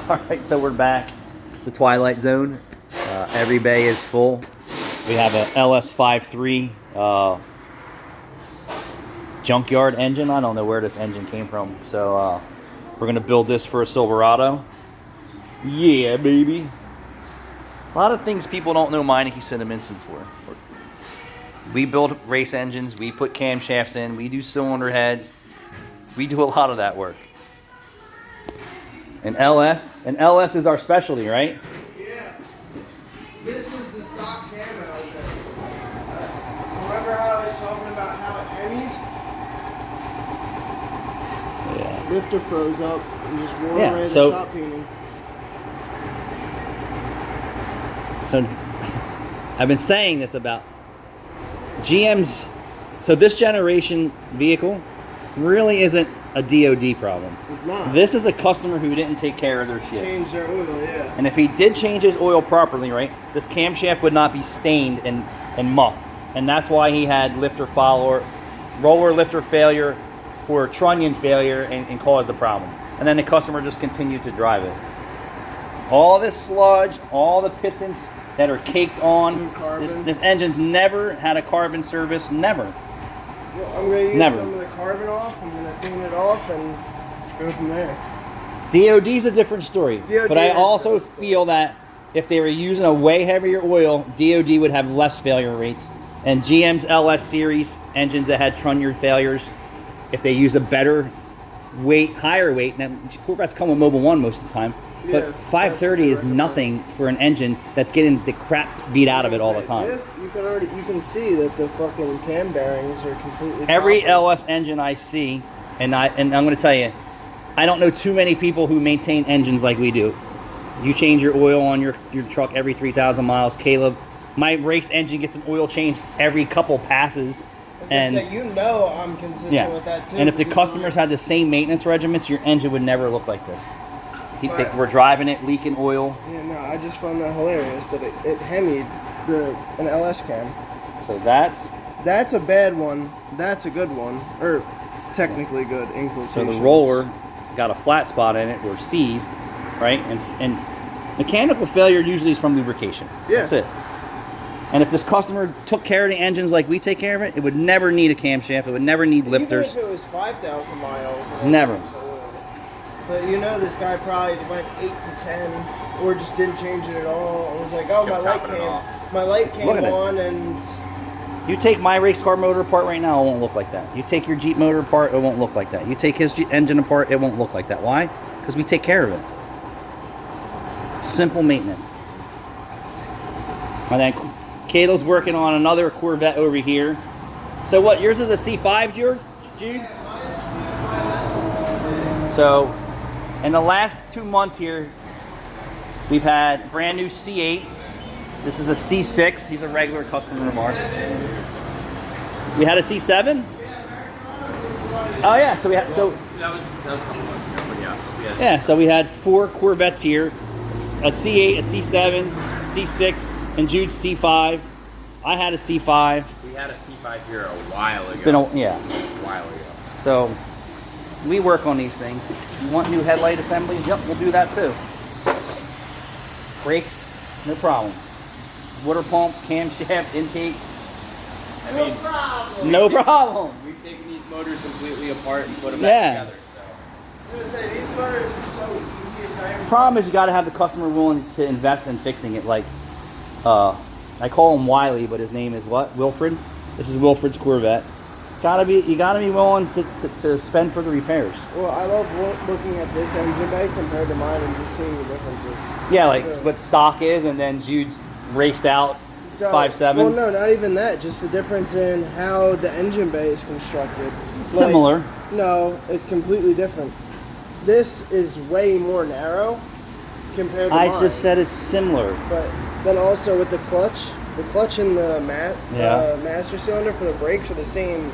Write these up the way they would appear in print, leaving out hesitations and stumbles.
Alright, so we're back. The Twilight Zone. Every bay is full. We have a LS53 junkyard engine. I don't know where this engine came from. So we're going to build this for a Silverado. Yeah, baby. A lot of things people don't know Meineke Cinnamoninson for. We build race engines. We put camshafts in. We do cylinder heads. We do a lot of that work. An LS is our specialty, right? Yeah. This was the stock camo. Remember how I was talking about how it hemied? Yeah. Lifter froze up and just wore away the shop painting. So I've been saying this about GM's. So this generation vehicle really isn't a DOD problem. It's not. This is a customer who didn't take care of their shit. Change their oil, yeah. And if he did change his oil properly, right, this camshaft would not be stained and muffed. And that's why he had lifter follower, roller lifter failure, or trunnion failure and caused the problem. And then the customer just continued to drive it. All this sludge, all the pistons that are caked on, this engine's never had a carbon service, never. Well, I'm going to use some of the carbon off, I'm going to clean it off and go from there. DOD's a different story. But I also feel that if they were using a way heavier oil, DOD would have less failure rates. And GM's LS series engines that had trunnion failures, if they use a better weight, higher weight, now Corvettes come with Mobil 1 most of the time, but 530 is nothing for an engine that's getting the crap beat out of it all the time. This, you can see that the fucking cam bearings are completely Every LS engine I see, and I'm going to tell you, I don't know too many people who maintain engines like we do. You change your oil on your truck every 3,000 miles. Caleb, my race engine gets an oil change every couple passes. And you know I'm consistent with that too. And if the customers had the same maintenance regiments, your engine would never look like this. We're driving it, leaking oil. Yeah, no, I just found that hilarious that it hemied an LS cam. So that's a bad one. That's a good one, or technically good in quotation. So the roller got a flat spot in it, or seized, right? And mechanical failure usually is from lubrication. Yeah. That's it. And if this customer took care of the engines like we take care of it, it would never need a camshaft. It would never need lifters. Even if it was 5,000 miles. Never. But you know, this guy probably went 8 to 10, or just didn't change it at all. I was like, oh, my light came on, and you take my race car motor apart right now, it won't look like that. You take your Jeep motor apart, it won't look like that. You take his engine apart, it won't look like that. Why? Because we take care of it. Simple maintenance. And then Cato's working on another Corvette over here. So what, yours is a C5, Jude? So, in the last 2 months here, we've had brand new C8. This is a C6. He's a regular customer of ours. We had a C7? Oh yeah, so we had that was a couple months ago, but yeah. So we had 4 Corvettes here. A C8, a C7, C6, and Jude's C5. I had a C5. We had a C5 here a while ago. It's been a while ago. So we work on these things. You want new headlight assemblies? Yep, we'll do that too. Brakes, no problem. Water pump, camshaft, intake. No problem. We've taken these motors completely apart and put them back together. these motors are so easy to drive. Problem is you got to have the customer willing to invest in fixing it. Like, I call him Wiley, but his name is what? Wilfred. This is Wilfred's Corvette. You gotta be willing to spend for the repairs. Well, I love looking at this engine bay compared to mine and just seeing the differences. Yeah, like what stock is, and then Jude's raced out 5.7. Well, no, not even that. Just the difference in how the engine bay is constructed. Similar. Like, no, it's completely different. This is way more narrow compared to mine. I just said it's similar. But then also with the clutch and the master cylinder for the brakes are the same.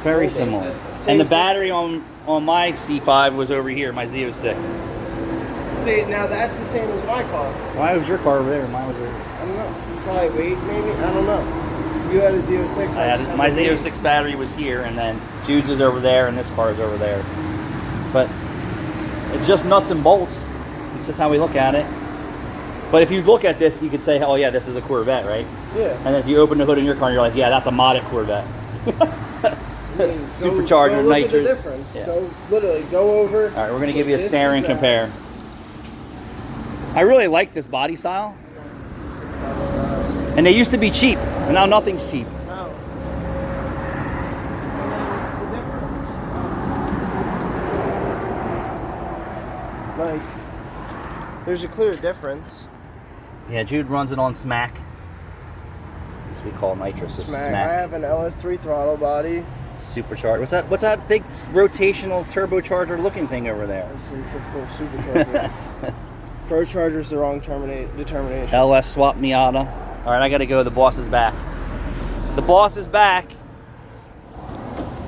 Very similar. And the battery on my C5 was over here, my Z06. See, now that's the same as my car. Why was your car over there? Mine was over here. I don't know. Probably weight, maybe? I don't know. You had a Z06. My Z06 battery was here, and then Jude's is over there, and this car is over there. But it's just nuts and bolts. It's just how we look at it. But if you look at this, you could say, oh yeah, this is a Corvette, right? Yeah. And if you open the hood in your car, you're like, yeah, that's a modded Corvette. Supercharger, go look at the nitrous. difference. Yeah. Go over. All right, we're gonna give you a This stare and is that. compare. I really like this body style. And they used to be cheap, and now nothing's cheap. No. And then the difference. Like, there's a clear difference. Yeah, Jude runs it on smack. That's what we call nitrous. It's Smack. smack. I have an LS3 throttle body. Supercharged. What's that big rotational turbocharger looking thing over there? Centrifugal supercharger. Pro Charger's the wrong determination. LS swap Miata. All right, I gotta go. The boss is back. The boss is back.